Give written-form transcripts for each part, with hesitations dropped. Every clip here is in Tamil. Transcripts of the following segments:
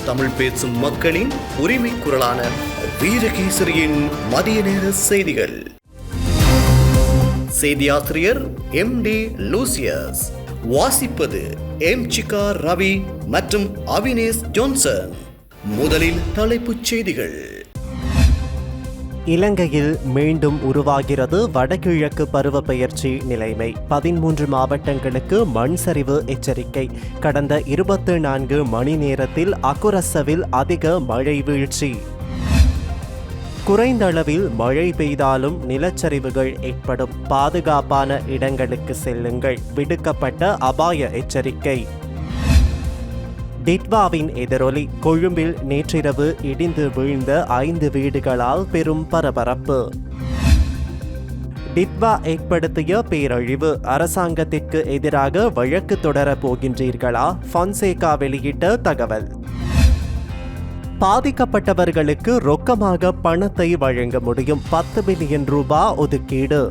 தமிழ் பேசும் மக்களின் உரிமை குரலான வீரகேசரியின் மதிய நேர செய்திகள். செய்தியாசிரியர் MD லூசியஸ், வாசிப்பது எம்சிகா ரவி மற்றும் அவினேஷ் ஜோன்சன். முதலில் தலைப்புச் செய்திகள். இலங்கையில் மீண்டும் உருவாகிறது வடகிழக்கு பருவப்பெயர்ச்சி நிலைமை. 13 மாவட்டங்களுக்கு மண் சரிவு எச்சரிக்கை. கடந்த 24 மணி நேரத்தில் அக்குரசவில் அதிக மழை வீழ்ச்சி. குறைந்த அளவில் மழை பெய்தாலும் நிலச்சரிவுகள் ஏற்படும். பாதுகாப்பான இடங்களுக்கு செல்லுங்கள். விடுக்கப்பட்ட அபாய எச்சரிக்கை. டிட்வாவின் எதிரொலி. கொழும்பில் நேற்றிரவு இடிந்து வீழ்ந்த 5 வீடுகளால் பெரும் பரபரப்பு. டிட்வா ஏற்படுத்திய பேரழிவு. அரசாங்கத்திற்கு எதிராக வழக்கு தொடரப் போகின்றீர்களா? பொன்சேகா வெளியிட்ட தகவல். பாதிக்கப்பட்டவர்களுக்கு ரொக்கமாக பணத்தை வழங்க முடியும். 10 பில்லியன் ரூபாய் ஒதுக்கீடு.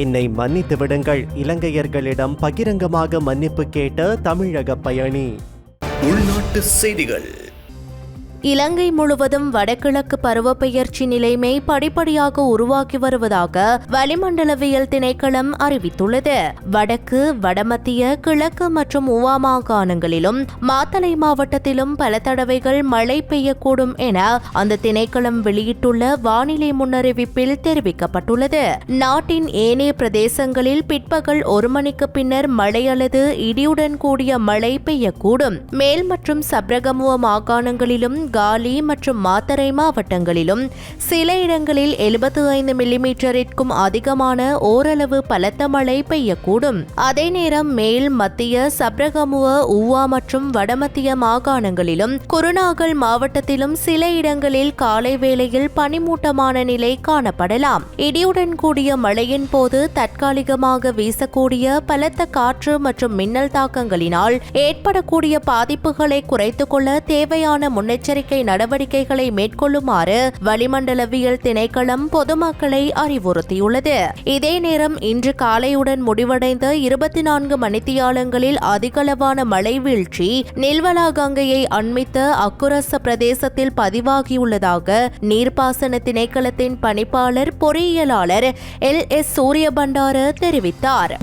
என்னை மன்னித்து விடுங்கள். இலங்கையர்களிடம் பகிரங்கமாக மன்னிப்பு கேட்ட தமிழக பயணி. உள்நாட்டு செய்திகள். இலங்கை முழுவதும் வடகிழக்கு பருவப்பெயர்ச்சி நிலைமை படிப்படியாக உருவாக்கி வருவதாக வளிமண்டலவியல் திணைக்களம் அறிவித்துள்ளது. வடக்கு, வடமத்திய, கிழக்கு மற்றும் உவா மாகாணங்களிலும் மாத்தளை மாவட்டத்திலும் பல தடவைகள் மழை பெய்யக்கூடும் என அந்த திணைக்களம் வெளியிட்டுள்ள வானிலை முன்னறிவிப்பில் தெரிவிக்கப்பட்டுள்ளது. நாட்டின் ஏனைய பிரதேசங்களில் பிற்பகல் 1 மணிக்கு பின்னர் மழை அல்லது இடியுடன் கூடிய மழை பெய்யக்கூடும். மேல் மற்றும் சப்ரகமுவ மாகாணங்களிலும் காலி மற்றும் மாத்தறை மாவட்டங்களிலும் சில இடங்களில் 75 மில்லிமீட்டரிற்கும் அதிகமான ஓரளவு பலத்த மழை பெய்யக்கூடும். அதே நேரம் மேல், மத்திய, சப்ரகமுவ, ஊவா மற்றும் வடமத்திய மாகாணங்களிலும் குருநாகல் மாவட்டத்திலும் சில இடங்களில் காலை வேளையில் பனிமூட்டமான நிலை காணப்படலாம். இடியுடன் கூடிய மழையின் போது தற்காலிகமாக வீசக்கூடிய பலத்த காற்று மற்றும் மின்னல் தாக்கங்களினால் ஏற்படக்கூடிய பாதிப்புகளை குறைத்துக் கொள்ள தேவையான முன்னெச்சரிக்கை நடவடிக்கைகளை மேற்கொள்ளுமாறு வளிமண்டலவியல் திணைக்களம் பொதுமக்களை அறிவுறுத்தியுள்ளது. இதே நேரம் இன்று காலையுடன் முடிவடைந்த 24 மணித்தியாலங்களில் அதிகளவான மழை வீழ்ச்சி நில்வலா கங்கையை அண்மித்த அக்குரச பிரதேசத்தில் பதிவாகியுள்ளதாக நீர்ப்பாசன திணைக்களத்தின் பணிப்பாளர் பொறியியலாளர் LS සූරියබණ්ඩාර தெரிவித்தார்.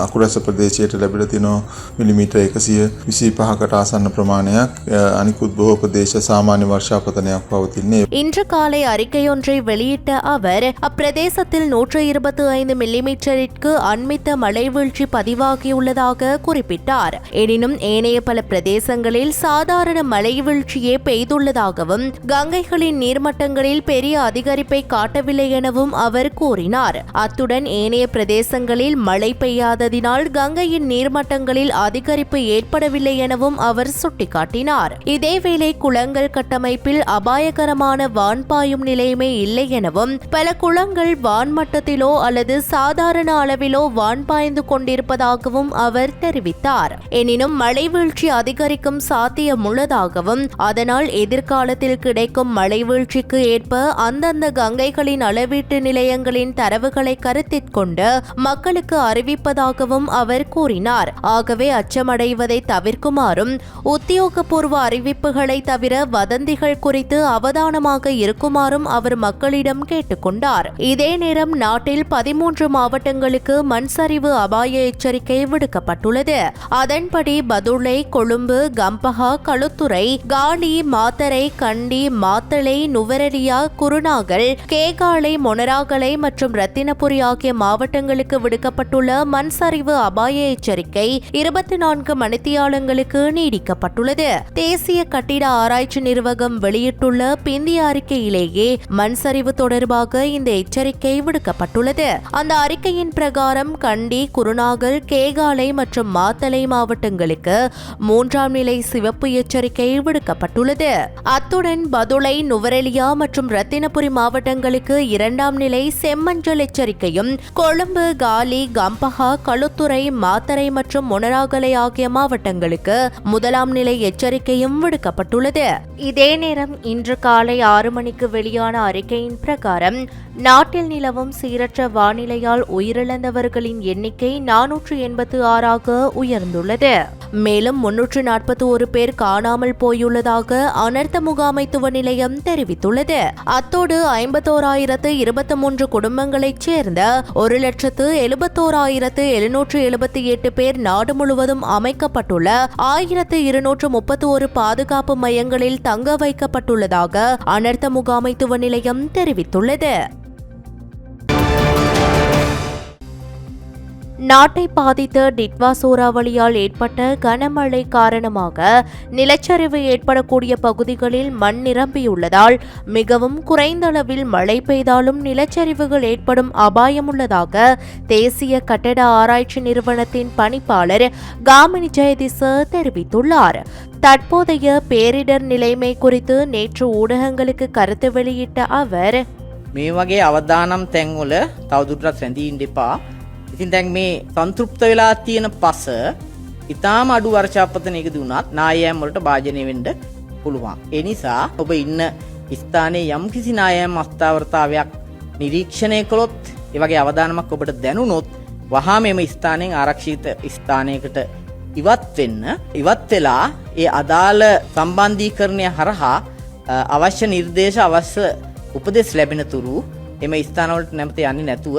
අකුරැස ප්‍රදේශයට ලැබිලා තිනවා මිලිමීටර් 125කට ආසන්න ප්‍රමාණයක්. අනිකුත් බොහෝ ප්‍රදේශ සාමාන්‍ය වර්ෂාපතනයක් පවතින්නේ. இன்று காலை அறிக்கையொன்றை வெளியிட்ட அவர் அப்பிரதேசத்தில் 125 மில்லிமீட்டருக்கு அண்மித்த மழை வீழ்ச்சி பதிவாகியுள்ளதாக குறிப்பிட்டார். எனினும் ஏனைய பல பிரதேசங்களில் சாதாரண மழை வீழ்ச்சியே பெய்துள்ளதாகவும் கங்கைகளின் நீர்மட்டங்களில் பெரிய அதிகரிப்பை காட்டவில்லை எனவும் அவர் கூறினார். அத்துடன் ஏனைய பிரதேசங்களில் மழை பெய்ய கங்கையின் நீர்மட்டங்களில் அதிகரிப்பு ஏற்படவில்லை எனவும் அவர் சுட்டிக்காட்டினார். இதேவேளை குளங்கள் கட்டமைப்பில் அபாயகரமான வான்பாயும் நிலைமை இல்லை எனவும் பல குளங்கள் வான்மட்டத்திலோ அல்லது சாதாரண அளவிலோ வான்பாய்ந்து கொண்டிருப்பதாகவும் அவர் தெரிவித்தார். எனினும் மழை வீழ்ச்சி அதிகரிக்கும் சாத்தியமுள்ளதாகவும் அதனால் எதிர்காலத்தில் கிடைக்கும் மழை வீழ்ச்சிக்கு ஏற்ப அந்தந்த கங்கைகளின் அளவீட்டு நிலையங்களின் தரவுகளை கருத்தில் கொண்டு மக்களுக்கு அறிவிப்பதாகவும் அவர் கூறினார். ஆகவே அச்சமடைவதை தவிர்க்குமாறும் உத்தியோகபூர்வ அறிவிப்புகளை தவிர வதந்திகள் குறித்து அவதானமாக இருக்குமாறும் அவர் மக்களிடம் கேட்டுக்கொண்டார். இதே நேரம் நாட்டில் 13 மாவட்டங்களுக்கு மண் சரிவு அபாய எச்சரிக்கை விடுக்கப்பட்டுள்ளது. அதன்படி பதுளை, கொழும்பு, கம்பஹா, களுத்துறை, காலி, மாத்தறை, கண்டி, மாத்தளை, நுவரெலியா, குருநாகல், கேகாலை, மொனராகலை மற்றும் ரத்தினபுரி ஆகிய மாவட்டங்களுக்கு விடுக்கப்பட்டுள்ள மண் சரிவு அபாய எச்சரிக்கை 24 மணித்தியாலங்களுக்கு நீடிக்கப்பட்டுள்ளது. தேசிய கட்டிட ஆராய்ச்சி நிறுவனம் வெளியிட்டுள்ள பிந்திய அறிக்கையிலேயே மண் சரிவு தொடர்பாக இந்த எச்சரிக்கை விடுக்கப்பட்டுள்ளது. அந்த அறிக்கையின் பிரகாரம் கண்டி, குருநாகல், கேகாலை மற்றும் மாத்தளை மாவட்டங்களுக்கு 3ஆம் நிலை சிவப்பு எச்சரிக்கை விடுக்கப்பட்டுள்ளது. அத்துடன் பதுளை, நுவரெலியா மற்றும் ரத்தினபுரி மாவட்டங்களுக்கு 2ஆம் நிலை செம்மஞ்சள் எச்சரிக்கையும், கொழும்பு, காலி, கம்பஹா, களுத்துறை, மாத்தறை மற்றும் மொனராகலை ஆகிய மாவட்டங்களுக்கு 1ஆம் நிலை எச்சரிக்கையும் விடுக்கப்பட்டுள்ளது. இதே நேரம் இன்று காலை 6 மணிக்கு வெளியான அறிக்கையின் பிரகாரம் நாட்டில் நிலவும் சீரற்ற வானிலையால் உயிரிழந்தவர்களின் எண்ணிக்கை 486ஆக உயர்ந்துள்ளது. மேலும் 341 பேர் காணாமல் போயுள்ளதாக அனர்த்த முகாமைத்துவ நிலையம் தெரிவித்துள்ளது. அத்தோடு 51,023 குடும்பங்களைச் சேர்ந்த 1,71,778 பேர் நாடு முழுவதும் அமைக்கப்பட்டுள்ள 1,231 பாதுகாப்பு மையங்களில் தங்க வைக்கப்பட்டுள்ளதாக அனர்த்த முகாமைத்துவ நிலையம் தெரிவித்துள்ளது. நாட்டை பாதித்த டிட்வா சூறாவளியால் ஏற்பட்ட கனமழை காரணமாக நிலச்சரிவு ஏற்படக்கூடிய பகுதிகளில் மண் நிரம்பியுள்ளதால் மிகவும் குறைந்த அளவில் மழை பெய்தாலும் நிலச்சரிவுகள் ஏற்படும் அபாயம் உள்ளதாக தேசிய கட்டட ஆராய்ச்சி நிறுவனத்தின் பணிப்பாளர் காமினி ஜெயதிச தெரிவித்துள்ளார். தற்போதைய பேரிடர் நிலைமை குறித்து நேற்று ஊடகங்களுக்கு கருத்து வெளியிட்ட அவர், මේ වගේ අවදානම් තැන්වල තවදුරටත් රැඳී ඉන්න එපා. ඉතින් දැන් මේ සන්තෘප්ත වෙලා තියෙන පස ඉතාම අඩු වර්ෂාපතනයකදී වුණත් නායෑම් වලට භාජනය වෙන්න පුළුවන්. ඒ නිසා ඔබ ඉන්න ස්ථානයේ යම්කිසි නායෑම් අස්ථාවරතාවයක් නිරීක්ෂණය කළොත්, ඒ වගේ අවදානමක් ඔබට දැනුනොත් වහාම එම ස්ථානයෙන් ආරක්ෂිත ස්ථානයකට ඉවත් වෙන්න. ඉවත් වෙලා ඒ අදාළ සම්බන්ධීකරණය හරහා අවශ්‍ය නිර්දේශ අවශ්‍ය උපදෙස් ලැබෙන තුරු එම ස්ථානවලට නැවත යන්නේ නැතුව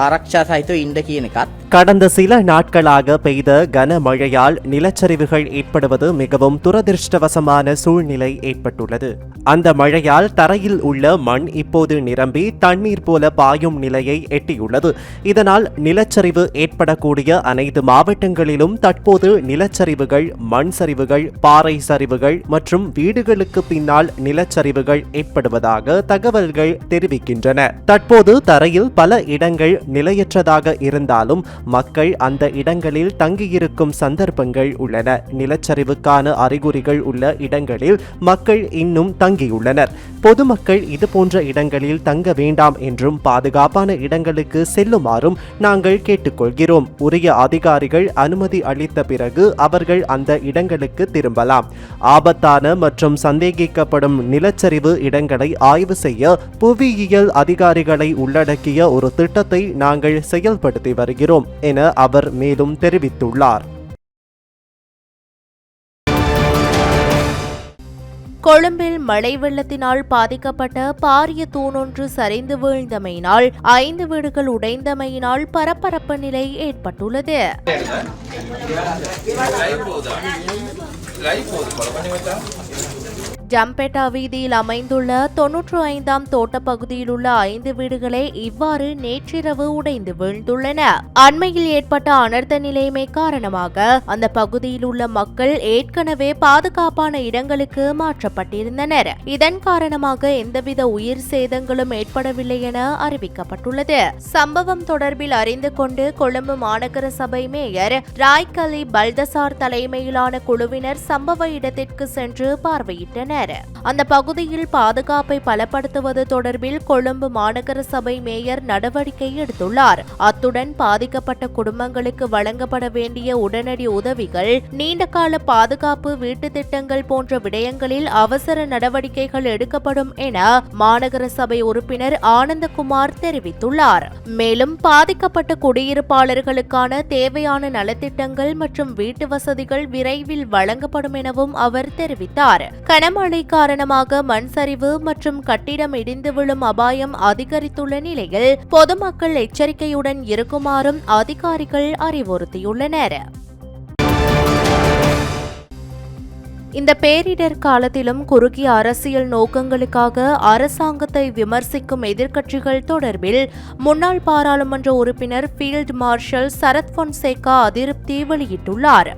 ආරක්ෂා සහිතව ඉන්න කියන එකත්. கடந்த சில நாட்களாக பெய்த கனமழையால் நிலச்சரிவுகள் ஏற்படுவது மிகவும் துரதிருஷ்டவசமான சூழ்நிலை ஏற்பட்டுள்ளது. அந்த மழையால் தரையில் உள்ள மண் இப்போது நிரம்பி தண்ணீர் போல பாயும் நிலையை எட்டியுள்ளது. இதனால் நிலச்சரிவு ஏற்படக்கூடிய அனைத்து மாவட்டங்களிலும் தற்போது நிலச்சரிவுகள், மண் சரிவுகள், பாறை சரிவுகள் மற்றும் வீடுகளுக்கு பின்னால் நிலச்சரிவுகள் ஏற்படுவதாக தகவல்கள் தெரிவிக்கின்றன. தற்போது தரையில் பல இடங்கள் நிலையற்றதாக இருந்தாலும் மக்கள் அந்த இடங்களில் தங்கியிருக்கும் சந்தர்ப்பங்கள் உள்ளன. நிலச்சரிவுக்கான அறிகுறிகள் உள்ள இடங்களில் மக்கள் இன்னும் தங்கியுள்ளனர். பொதுமக்கள் இதுபோன்ற இடங்களில் தங்க வேண்டாம் என்றும் பாதுகாப்பான இடங்களுக்கு செல்லுமாறும் நாங்கள் கேட்டுக்கொள்கிறோம். உரிய அதிகாரிகள் அனுமதி அளித்த பிறகு அவர்கள் அந்த இடங்களுக்கு திரும்பலாம். ஆபத்தான மற்றும் சந்தேகிக்கப்படும் நிலச்சரிவு இடங்களை ஆய்வு செய்ய புவியியல் அதிகாரிகளை உள்ளடக்கிய ஒரு திட்டத்தை நாங்கள் செயல்படுத்தி வருகிறோம் என அவர் மேலும் தெரிவித்துள்ளார். கொழும்பில் மழை வெள்ளத்தினால் பாதிக்கப்பட்ட பாரிய தூணொன்று சரிந்து வீழ்ந்தமையினால் 5 வீடுகள் உடைந்தமையினால் பரபரப்பு நிலை ஏற்பட்டுள்ளது. ஜம்பேட்டா வீதியில் அமைந்துள்ள 95ஆம் தோட்ட பகுதியில் உள்ள 5 வீடுகளே இவ்வாறு நேற்றிரவு உடைந்து வீழ்ந்துள்ளன. அண்மையில் ஏற்பட்ட அனர்த்த நிலைமை காரணமாக அந்த பகுதியில் உள்ள மக்கள் ஏற்கனவே பாதுகாப்பான இடங்களுக்கு மாற்றப்பட்டிருந்தனர். இதன் காரணமாக எந்தவித உயிர் சேதங்களும் ஏற்படவில்லை என அறிவிக்கப்பட்டுள்ளது. சம்பவம் தொடர்பில் அறிந்து கொண்டு கொழும்பு மாநகர சபை மேயர் ராய்கலி பல்தசார் தலைமையிலான குழுவினர் சம்பவ இடத்திற்கு சென்று பார்வையிட்டனர். அந்த பகுதியில் பாதுகாப்பை பலப்படுத்துவது தொடர்பில் கொழும்பு மாநகர சபை மேயர் நடவடிக்கை எடுத்துள்ளார். அத்துடன் பாதிக்கப்பட்ட குடும்பங்களுக்கு வழங்கப்பட வேண்டிய உடனடி உதவிகள், நீண்டகால பாதுகாப்பு, வீட்டு திட்டங்கள் போன்ற விடயங்களில் அவசர நடவடிக்கைகள் எடுக்கப்படும் என மாநகர சபை உறுப்பினர் ஆனந்தகுமார் தெரிவித்துள்ளார். மேலும் பாதிக்கப்பட்ட குடியிருப்பாளர்களுக்கான தேவையான நலத்திட்டங்கள் மற்றும் வீட்டு வசதிகள் விரைவில் வழங்கப்படும் எனவும் அவர் தெரிவித்தார். கனமழை காரணமாக மண் சரிவு மற்றும் கட்டிடம் இடிந்து விழும் அபாயம் அதிகரித்துள்ள நிலையில் பொதுமக்கள் எச்சரிக்கையுடன் இருக்குமாறும் அதிகாரிகள் அறிவுறுத்தியுள்ளனர். இந்த பேரிடர் காலத்திலும் குறுகிய அரசியல் நோக்கங்களுக்காக அரசாங்கத்தை விமர்சிக்கும் எதிர்க்கட்சிகள் தொடர்பில் முன்னாள் பாராளுமன்ற உறுப்பினர் ஃபீல்ட் மார்ஷல் சரத் பொன்சேகா அதிருப்தி வெளியிட்டுள்ளார்.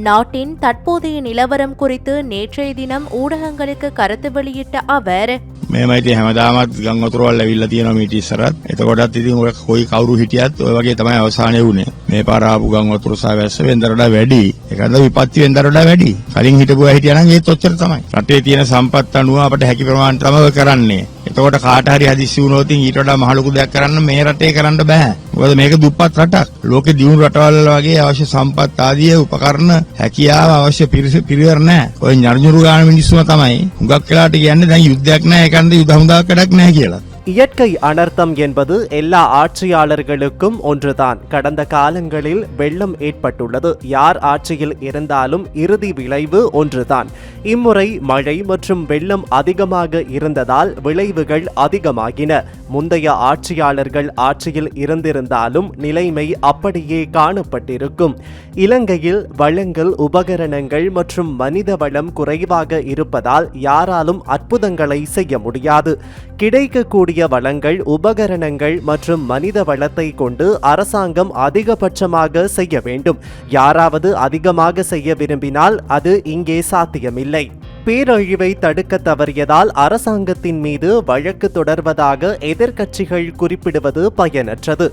நாட்டின் தற்போதைய நிலவரம் குறித்து நேற்றைய தினம் ஊடகங்களுக்கு கருத்து வெளியிட்ட அவர், මේමයිති හැමදාමත් ගං වතුරවල් ඇවිල්ලා තියෙනවා මීට ඉස්සරත්. එතකොටත් ඉතින් ඔය කොයි කවුරු හිටියත් ඔය වගේ තමයි අවසානය වුණේ. මේ පාර ආපු ගං වතුර සහ වැස්ස වෙනදට වඩා වැඩි. ඒකද විපත්ති වෙනදට වඩා වැඩි. කලින් හිටපු අය හිටියා නම් ඒත් ඔච්චර තමයි. රටේ තියෙන සම්පත් අනුව අපිට හැකි ප්‍රමාණයට තමයි ඔය කරන්නේ. එතකොට කාට හරි හදිස්සි වුණොත් ඊට වඩා මහ ලොකු දෙයක් කරන්න මේ රටේ කරන්න බෑ. මොකද මේක දුප්පත් රටක්. ලෝකේ දියුණු රටවල් වගේ අවශ්‍ය සම්පත් ආදී උපකරණ හැකියාව අවශ්‍ය පිරිවර නැහැ. ඔය ඥර්ජුරු ගාන මිනිස්සුම තමයි හුඟක් වෙලාට කියන්නේ දැන් යුද්ධයක් නැහැ ඒකන්ද යුද හමුදාවක් වැඩක් නැහැ කියලා. இயற்கை அனர்த்தம் என்பது எல்லா ஆட்சியாளர்களுக்கும் ஒன்றுதான். கடந்த காலங்களில் வெள்ளம் ஏற்பட்டுள்ளது. யார் ஆட்சியில் இருந்தாலும் இறுதி விளைவு ஒன்றுதான். இம்முறை மழை மற்றும் வெள்ளம் அதிகமாக இருந்ததால் விளைவுகள் அதிகமாகின. முந்தைய ஆட்சியாளர்கள் ஆட்சியில் இருந்திருந்தாலும் நிலைமை அப்படியே காணப்பட்டிருக்கும். இலங்கையில் வளங்கள், உபகரணங்கள் மற்றும் மனித வளம் குறைவாக இருப்பதால் யாராலும் அற்புதங்களை செய்ய முடியாது. கிடைக்கக்கூடிய வளங்கள், உபகரணங்கள் மற்றும் மனித வளத்தை கொண்டு அரசாங்கம் அதிகபட்சமாக செய்ய வேண்டும். யாராவது அதிகமாக செய்ய விரும்பினால் அது இங்கே சாத்தியமில்லை. பேரழிவை தடுக்க தவறியதால் அரசாங்கத்தின் மீது வழக்கு தொடர்வதாக எதிர்க்கட்சிகள் குறிப்பிடுவது பயனற்றது.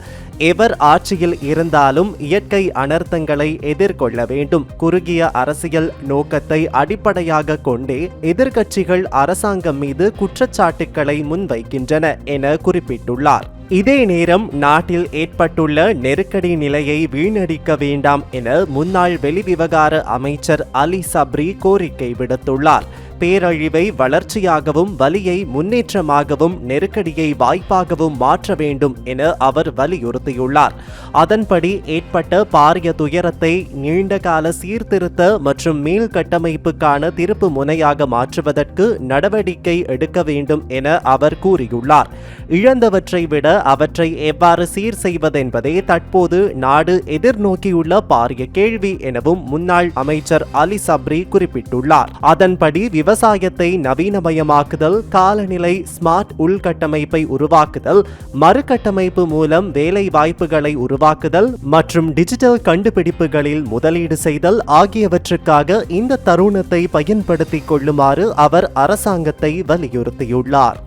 எவர் ஆட்சியில் இருந்தாலும் இயற்கை அனர்த்தங்களை எதிர்கொள்ள வேண்டும். குறுகிய அரசியல் நோக்கத்தை அடிப்படையாக கொண்டே எதிர்க்கட்சிகள் அரசாங்கம் மீது குற்றச்சாட்டுக்களை முன்வைக்கின்றன என குறிப்பிட்டுள்ளார். இதே நேரம் நாட்டில் ஏற்பட்டுள்ள நெருக்கடி நிலையை வீணடிக்க வேண்டாம் என முன்னாள் வெளிவிவகார அமைச்சர் அலி சப்ரி கோரிக்கை விடுத்துள்ளார். பேரழிவை வளர்ச்சியாகவும் வலியை முன்னேற்றமாகவும் நெருக்கடியை வாய்ப்பாகவும் மாற்ற வேண்டும் என அவர் வலியுறுத்தியுள்ளார். அதன்படி ஏற்பட்ட பாரிய துயரத்தை நீண்டகால சீர்திருத்த மற்றும் மீள்கட்டமைப்புக்கான திருப்பு முனையாக மாற்றுவதற்கு நடவடிக்கை எடுக்க வேண்டும் என அவர் கூறியுள்ளார். இழந்தவற்றை விட அவற்றை எவ்வாறு சீர் செய்வதென்பதே தற்போது நாடு எதிர்நோக்கியுள்ள பாரிய கேள்வி எனவும் முன்னாள் அமைச்சர் அலி சப்ரி குறிப்பிட்டுள்ளார். அதன்படி விவசாயத்தை நவீனமயமாக்குதல், காலநிலை ஸ்மார்ட் உள்கட்டமைப்பை உருவாக்குதல், மறுகட்டமைப்பு மூலம் வேலை வாய்ப்புகளை உருவாக்குதல் மற்றும் டிஜிட்டல் கண்டுபிடிப்புகளில் முதலீடு செய்தல் ஆகியவற்றுக்காக இந்த தருணத்தை பயன்படுத்திக் கொள்ளுமாறு அவர் அரசாங்கத்தை வலியுறுத்தியுள்ளார்.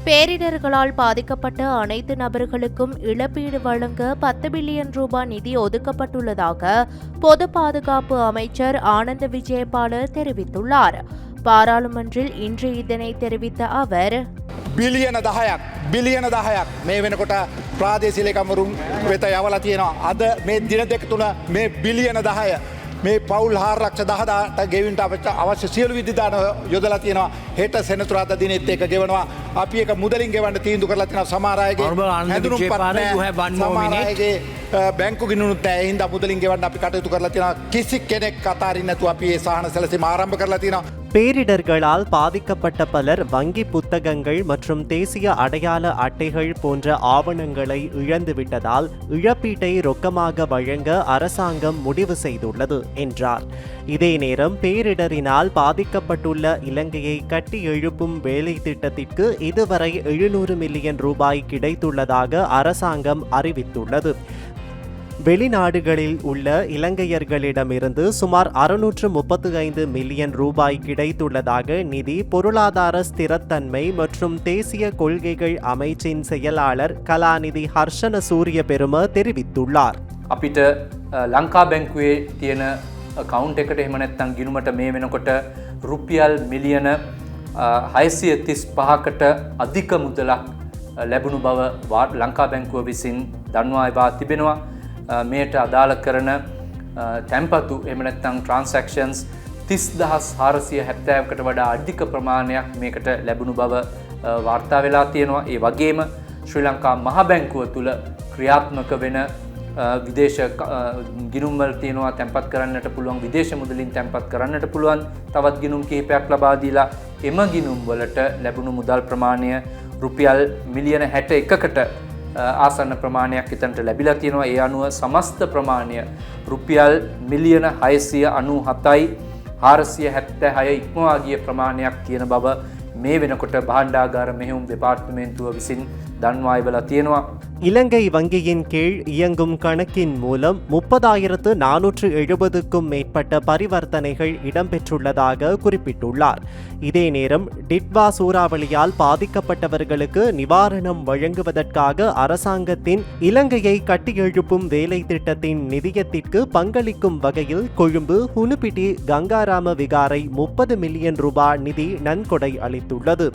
பேரிடர்களால் பாதிக்கப்பட்ட அனைத்து நபர்களுக்கும் இழப்பீடு வழங்க 10 பில்லியன் ரூபாய் நிதி ஒதுக்கப்பட்டுள்ளதாக பொது பாதுகாப்பு அமைச்சர் ஆனந்த விஜயபால தெரிவித்துள்ளார். பாராளுமன்றில் இன்று இதனை தெரிவித்த அவர், බිලියන 10ක් මේ වෙනකොට ප්‍රාදේශීය ලේකම්වරුන් වෙත යවලා තියෙනවා. අද මේ දින දෙක තුන මේ බිලියන 10 මේ පවුල් 4,10,000ට ගෙවින්ට අවශ්‍ය සියලු විද්‍යාන යොදලා තියෙනවා. හෙට සෙනසුරාදා දිනෙත් ඒක ගෙවනවා. අපි ඒක මුදලින් ගෙවන්න තීන්දුව කරලා තියෙනවා. සමහර අයගේ හැඳුනුම්පත් නැහැ. සමහර අයගේ බැංකු ගිණුනුත් නැහැ. ඒ හින්දා මුදලින් ගෙවන්න අපි කටයුතු කරලා තියෙනවා. කිසි කෙනෙක් අතාරින්න නැතුව අපි ඒ සහන සැලසීම ආරම්භ කරලා තියෙනවා. பேரிடர்களால் பாதிக்கப்பட்ட பலர் வங்கி புத்தகங்கள் மற்றும் தேசிய அடையாள அட்டைகள் போன்ற ஆவணங்களை இழந்துவிட்டதால் இழப்பீட்டை ரொக்கமாக வழங்க அரசாங்கம் முடிவு செய்துள்ளது என்றார். இதே நேரம் பேரிடரினால் பாதிக்கப்பட்டுள்ள இலங்கையை கட்டி எழுப்பும் வேலை திட்டத்திற்கு இதுவரை 700 மில்லியன் ரூபாய் கிடைத்துள்ளதாக அரசாங்கம் அறிவித்துள்ளது. வெளிநாடுகளில் உள்ள இலங்கையர்களிடமிருந்து சுமார் 635 மில்லியன் ரூபாய் கிடைத்துள்ளதாக நிதி, பொருளாதார ஸ்திரத்தன்மை மற்றும் தேசிய கொள்கைகள் அமைச்சின் செயலாளர் கலாநிதி ஹர்ஷன சூரிய பெரும தெரிவித்துள்ளார். අපිට ලංකා බැංකුවේ තියෙන account එකට එහෙම නැත්නම් ගිණුමට මේ වෙනකොට රුපියල් මිලියන 635කට අධික මුදලක් ලැබුණු බව ලංකා බැංකුව විසින් දන්වා තිබෙනවා. මේට අදාළ කරන තැන්පතු එහෙම නැත්නම් transactions 30,470කට වඩා අධික ප්‍රමාණයක් මේකට ලැබුණු බව වාර්තා වෙලා තියෙනවා. ඒ වගේම ශ්‍රී ලංකා මහ බැංකුව තුල ක්‍රියාත්මක වෙන විදේශ ගිණුම් වල තියෙනවා තැන්පත් කරන්නට පුළුවන්, විදේශ මුදලින් තැන්පත් කරන්නට පුළුවන් තවත් ගිණුම් කිහිපයක් ලබා දීලා එම ගිණුම් වලට ලැබුණු මුදල් ප්‍රමාණය රුපියල් මිලියන 61කට ආසන්න ප්‍රමාණයක් එතනට ලැබිලා තියෙනවා. ඒ අනුව සමස්ත ප්‍රමාණය රුපියල් මිලියන 697යි 476 ඉක්මවා ගිය ප්‍රමාණයක් තියෙන බව මේ වෙනකොට භාණ්ඩාගාර මෙහෙයුම් දෙපාර්තමේන්තුව විසින් දන්වා ඉවලා තියෙනවා. இலங்கை வங்கியின் கீழ் இயங்கும் கணக்கின் மூலம் 30,470க்கும் மேற்பட்ட பரிவர்த்தனைகள் இடம்பெற்றுள்ளதாக குறிப்பிட்டுள்ளார். இதே நேரம் டிட்வா சூறாவளியால் பாதிக்கப்பட்டவர்களுக்கு நிவாரணம் வழங்குவதற்காக அரசாங்கத்தின் இலங்கையை கட்டியெழுப்பும் வேலை திட்டத்தின் நிதியத்திற்கு பங்களிக்கும் வகையில் கொழும்பு ஹுனுபிட்டி கங்காராம விகாரை 30 மில்லியன் ரூபாய் நிதி நன்கொடை அளித்துள்ளது.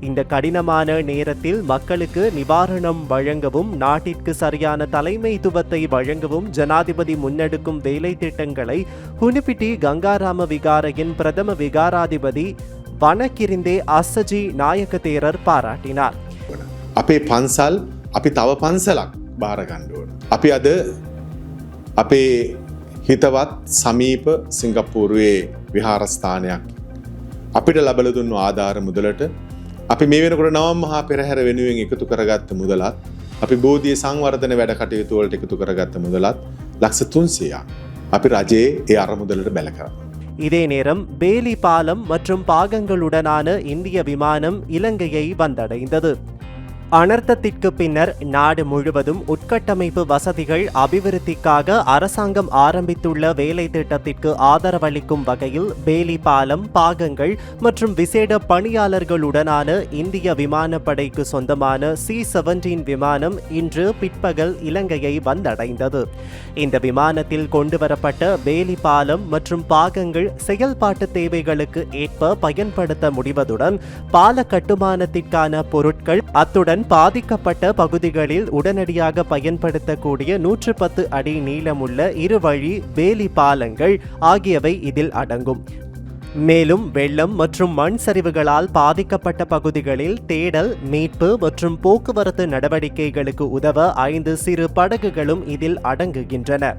இந்த கடினமான நேரத்தில் மக்களுக்கு நிவாரணம் வழங்கவும் நாட்டிற்கு சரியான தலைமைத்துவத்தை வழங்கவும் ஜனாதிபதி முன்னெடுக்கும் வேலை திட்டங்களை ஹுனுபிட்டி கங்காராம விகாரையின் பிரதம விகாராதிபதி வனக்கிரிந்தே අස්සජී නායක තේරර් පාරාටිනාர். අපේ පන්සල් අපි තව පන්සලක් බාර ගන්න ඕන. අපි අද අපේ හිතවත් සමීප සිංගප්පූරුවේ විහාරස්ථානයක් අපිට ලබලා දුන්නු ආධාර මුදලට අපි මේ වෙනකොට නවම් මහා පෙරහැර වෙනුවෙන් එකතු කරගත්ත මුදලත් අපි බෝධිය සංවර්ධන වැඩ කටයුතු වලට එකතු කරගත්ත මුදලත් ලක්ෂ 300ක් අපි රජයේ ඒ අරමුදලට බැල කරා. இதே நேரம் பேலி பாலம் மற்றும் பாகங்களுடனான இந்திய விமானம் இலங்கையை வந்தடைந்தது. அனர்த்தத்திற்கு பின்னர் நாடு முழுவதும் உட்கட்டமைப்பு வசதிகள் அபிவிருத்திக்காக அரசாங்கம் ஆரம்பித்துள்ள வேலை திட்டத்திற்கு ஆதரவளிக்கும் வகையில் பேலி பாலம், பாகங்கள் மற்றும் விசேட பணியாளர்களுடனான இந்திய விமானப்படைக்கு சொந்தமான C-17 விமானம் இன்று பிற்பகல் இலங்கையை வந்தடைந்தது. இந்த விமானத்தில் கொண்டுவரப்பட்ட பேலி பாலம் மற்றும் பாகங்கள் செயல்பாட்டு தேவைகளுக்கு ஏற்ப பயன்படுத்த முடிவதுடன் பால கட்டுமானத்திற்கான பொருட்கள் அத்துடன் பாதிக்கப்பட்ட பகுதிகளில் உடனடியாக பயன்படுத்தக்கூடிய 110 அடி நீளமுள்ள இருவழி வேலி பாலங்கள் ஆகியவை இதில் அடங்கும். மேலும் வெள்ளம் மற்றும் மண் சரிவுகளால் பாதிக்கப்பட்ட பகுதிகளில் தேடல், மீட்பு மற்றும் போக்குவரத்து நடவடிக்கைகளுக்கு உதவ 5 சிறு படகுகளும் இதில் அடங்குகின்றன.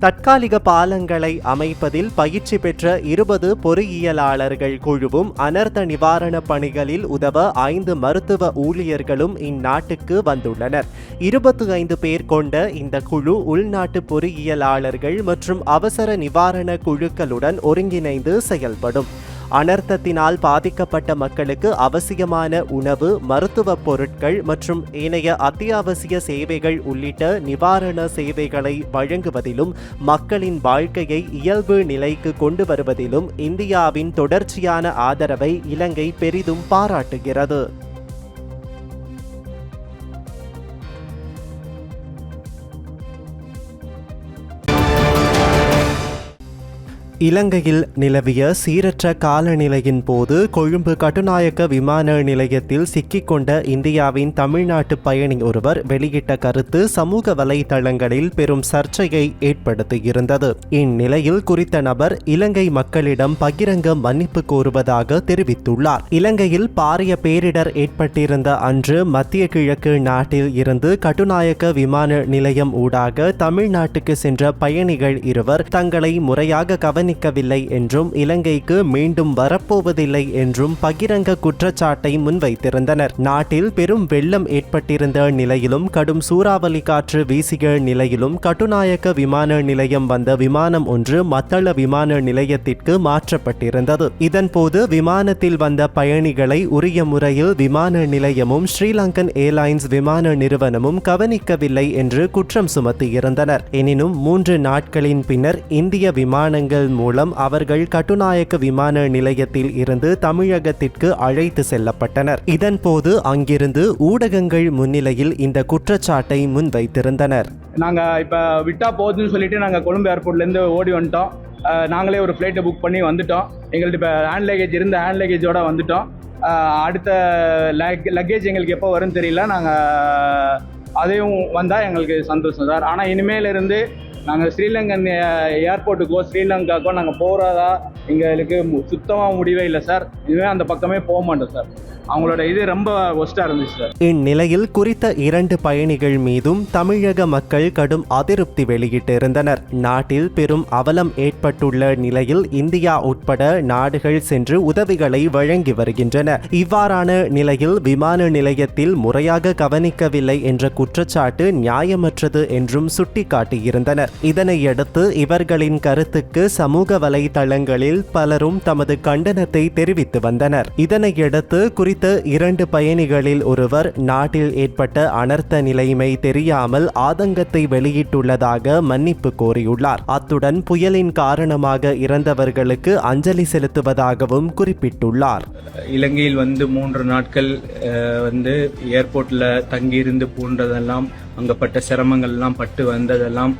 தற்காலிக பாலங்களை அமைப்பதில் பயிற்சி பெற்ற 20 பொறியியலாளர்கள் குழுவும் அனர்த்த நிவாரண பணிகளில் உதவ 5 மருத்துவ ஊழியர்களும் இந்நாட்டுக்கு வந்துள்ளனர். 25 பேர் கொண்ட இந்த குழு உள்நாட்டு பொறியியலாளர்கள் மற்றும் அவசர நிவாரண குழுக்களுடன் ஒருங்கிணைந்து செயல்படும். அனர்த்தத்தினால் பாதிக்கப்பட்ட மக்களுக்கு அவசியமான உணவு, மருத்துவ பொருட்கள் மற்றும் ஏனைய அத்தியாவசிய சேவைகள் உள்ளிட்ட நிவாரண சேவைகளை வழங்குவதிலும் மக்களின் வாழ்க்கையை இயல்பு நிலைக்கு கொண்டு வருவதிலும் இந்தியாவின் தொடர்ச்சியான ஆதரவை இலங்கை பெரிதும் பாராட்டுகிறது. இலங்கையில் நிலவிய சீரற்ற காலநிலையின் போது கொழும்பு கட்டுநாயக்க விமான நிலையத்தில் சிக்கிக்கொண்ட இந்தியாவின் தமிழ்நாட்டு பயணி ஒருவர் வெளியிட்ட கருத்து சமூக வலைதளங்களில் பெரும் சர்ச்சையை ஏற்படுத்தியிருந்தது. இந்நிலையில் குறித்த நபர் இலங்கை மக்களிடம் பகிரங்க மன்னிப்பு கோருவதாக தெரிவித்துள்ளார். இலங்கையில் பாரிய பேரிடர் ஏற்பட்டிருந்த அன்று மத்திய கிழக்கு நாட்டில் இருந்து கட்டுநாயக்க விமான நிலையம் ஊடாக தமிழ்நாட்டுக்கு சென்ற பயணிகள் இருவர் தங்களை முறையாக கவனிக்கவில்லை என்றும் இலங்கைக்கு மீண்டும் வரப்போவதில்லை என்றும் பகிரங்க குற்றச்சாட்டை முன்வைத்திருந்தனர். நாட்டில் பெரும் வெள்ளம் ஏற்பட்டிருந்த நிலையிலும் கடும் சூறாவளி காற்று வீசிய நிலையிலும் கட்டுநாயக்க விமான நிலையம் வந்த விமானம் ஒன்று மத்தள விமான நிலையத்திற்கு மாற்றப்பட்டிருந்தது. இதன்போது விமானத்தில் வந்த பயணிகளை உரிய முறையில் விமான நிலையமும் ஸ்ரீலங்கன் ஏர்லைன்ஸ் விமான நிறுவனமும் கவனிக்கவில்லை என்று குற்றம் சுமத்தியிருந்தனர். எனினும் 3 நாட்களின் பின்னர் இந்திய விமானங்கள் மூலம் அவர்கள் கட்டுநாயக்க விமான நிலையத்தில் இருந்து தமிழகத்திற்கு அழைத்து செல்லப்பட்டனர். இதன்போது அங்கிருந்து ஊடகங்கள் முன்னிலையில் இந்த குற்றச்சாட்டை முன்வைத்திருந்தனர். நாங்க இப்ப விட்டா போகுதுன்னு சொல்லிட்டு நாங்க கொழும்பு ஏர்போர்ட்ல இருந்து ஓடி வந்துட்டோம். நாங்களே ஒரு ஃப்ளைட்டை புக் பண்ணி வந்துட்டோம். எங்கள்கிட்ட இப்போ ஹேண்ட் லக்கேஜ் இருந்த ஹேண்ட் லக்கேஜோட வந்துட்டோம். அடுத்த லக்கேஜ் எங்களுக்கு எப்போ வரும்னு தெரியல. நாங்கள் அதையும் வந்தால் எங்களுக்கு சந்தோஷம் சார். ஆனால் இனிமேலிருந்து நாங்கள் ஸ்ரீலங்கன் ஏர்போர்ட்டுக்கோ ஸ்ரீலங்காக்கோ நாங்கள் போகிறதா எங்களுக்கு சுத்தமாக முடிவே இல்லை சார். இனிமேல் அந்த பக்கமே போக மாட்டோம் சார். அவங்களோட இது ரொம்ப ஒஸ்டா இருந்துச்சு சார். இந்நிலையில் குறித்த 2 பயணிகள் மீதும் தமிழக மக்கள் கடும் அதிருப்தி வெளியிட்டிருந்தனர். நாட்டில் பெரும் அவலம் ஏற்பட்டுள்ள நிலையில் இந்தியா உட்பட நாடுகள் சென்று உதவிகளை வழங்கி வருகின்றன. இவ்வாறான நிலையில் விமான நிலையத்தில் முறையாக கவனிக்கவில்லை என்ற குற்றச்சாட்டு நியாயமற்றது என்றும் சுட்டிக்காட்டியிருந்தனர். இதனையடுத்து இவர்களின் கருத்துக்கு சமூக வலைதளங்களில் பலரும் தமது கண்டனத்தை தெரிவித்து வந்தனர். இதனையடுத்து குறித்த 2 பயணிகளில் ஒருவர் நாட்டில் ஏற்பட்ட அனர்த்த நிலைமை தெரியாமல் ஆதங்கத்தை வெளியிட்டுள்ளதாக மன்னிப்பு கோரியுள்ளார். அத்துடன் புயலின் காரணமாக இறந்தவர்களுக்கு அஞ்சலி செலுத்துவதாகவும் குறிப்பிட்டுள்ளார். இலங்கையில் 3 நாட்கள் ஏர்போர்ட்ல தங்கியிருந்து போன்றதெல்லாம் அங்கப்பட்ட சிரமங்கள் எல்லாம் பட்டு வந்ததெல்லாம்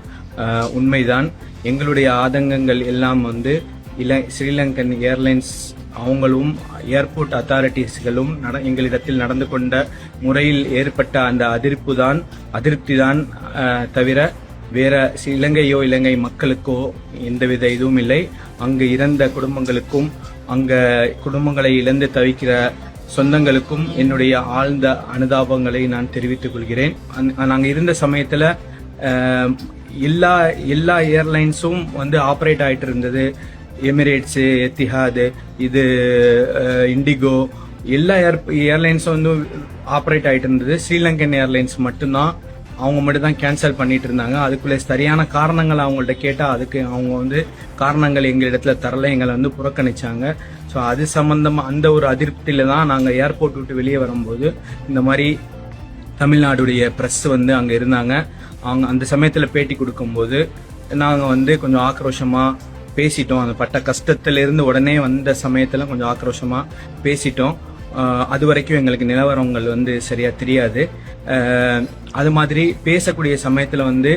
உண்மைதான். எங்களுடைய ஆதங்கங்கள் எல்லாம் ஸ்ரீலங்கன் ஏர்லைன்ஸ் அவங்களும் ஏர்போர்ட் அத்தாரிட்டிஸ்களும் எங்களிடத்தில் நடந்து கொண்ட முறையில் ஏற்பட்ட அந்த அதிருப்தி தான் தவிர வேற இலங்கையோ இலங்கை மக்களுக்கோ எந்தவித இதுவும் இல்லை. அங்கு இறந்த குடும்பங்களுக்கும் அங்க குடும்பங்களை இழந்து தவிக்கிற சொந்தங்களுக்கும் என்னுடைய ஆழ்ந்த அனுதாபங்களை நான் தெரிவித்துக் கொள்கிறேன். நாங்கள் இருந்த சமயத்தில் எல்லா ஏர்லைன்ஸும் ஆப்ரேட் ஆகிட்டு இருந்தது. எமிரேட்ஸு, எத்திஹாது, இது இண்டிகோ, எல்லா ஏர்லைன்ஸும் ஆப்ரேட் ஆகிட்டு இருந்தது. ஸ்ரீலங்கன் ஏர்லைன்ஸ் மட்டும்தான் கேன்சல் பண்ணிட்டு இருந்தாங்க. அதுக்குள்ளே சரியான காரணங்கள் அவங்கள்ட்ட கேட்டால் அதுக்கு அவங்க காரணங்கள் எங்களிடத்துல தரல, எங்களை புறக்கணிச்சாங்க. ஸோ அது சம்பந்தமாக அந்த ஒரு அதிருப்தியில தான் நாங்கள் ஏர்போர்ட் விட்டு வெளியே வரும்போது இந்த மாதிரி தமிழ்நாடுடைய ப்ரெஸ் அங்கே இருந்தாங்க. அவங்க அந்த சமயத்தில் பேட்டி கொடுக்கும்போது நாங்கள் கொஞ்சம் ஆக்ரோஷமாக பேசிட்டோம். அந்த பட்ட கஷ்டத்திலிருந்து உடனே வந்த சமயத்தில் கொஞ்சம் ஆக்ரோஷமாக பேசிட்டோம். அது வரைக்கும் எங்களுக்கு நிலவரங்கள் சரியா தெரியாது. அது மாதிரி பேசக்கூடிய சமயத்தில்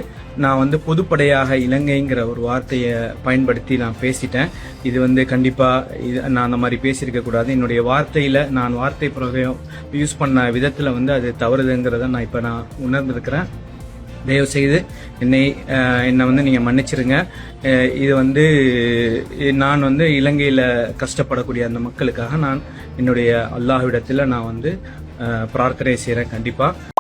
நான் பொதுப்படையாக இலங்கைங்கிற ஒரு வார்த்தையை பயன்படுத்தி நான் பேசிட்டேன். இது கண்டிப்பாக நான் அந்த மாதிரி பேசியிருக்க கூடாது. என்னுடைய வார்த்தையில் நான் வார்த்தை பிரயோகம் யூஸ் பண்ண விதத்தில் அது தவறுதுங்கிறத நான் உணர்ந்திருக்கிறேன். தயவு செய்து என்னை நீங்கள் மன்னிச்சிருங்க. இது நான் இலங்கையில் கஷ்டப்படக்கூடிய அந்த மக்களுக்காக நான் என்னுடைய அல்லாஹ்விடத்தில் நான் பிரார்த்தனை செய்கிறேன். கண்டிப்பாக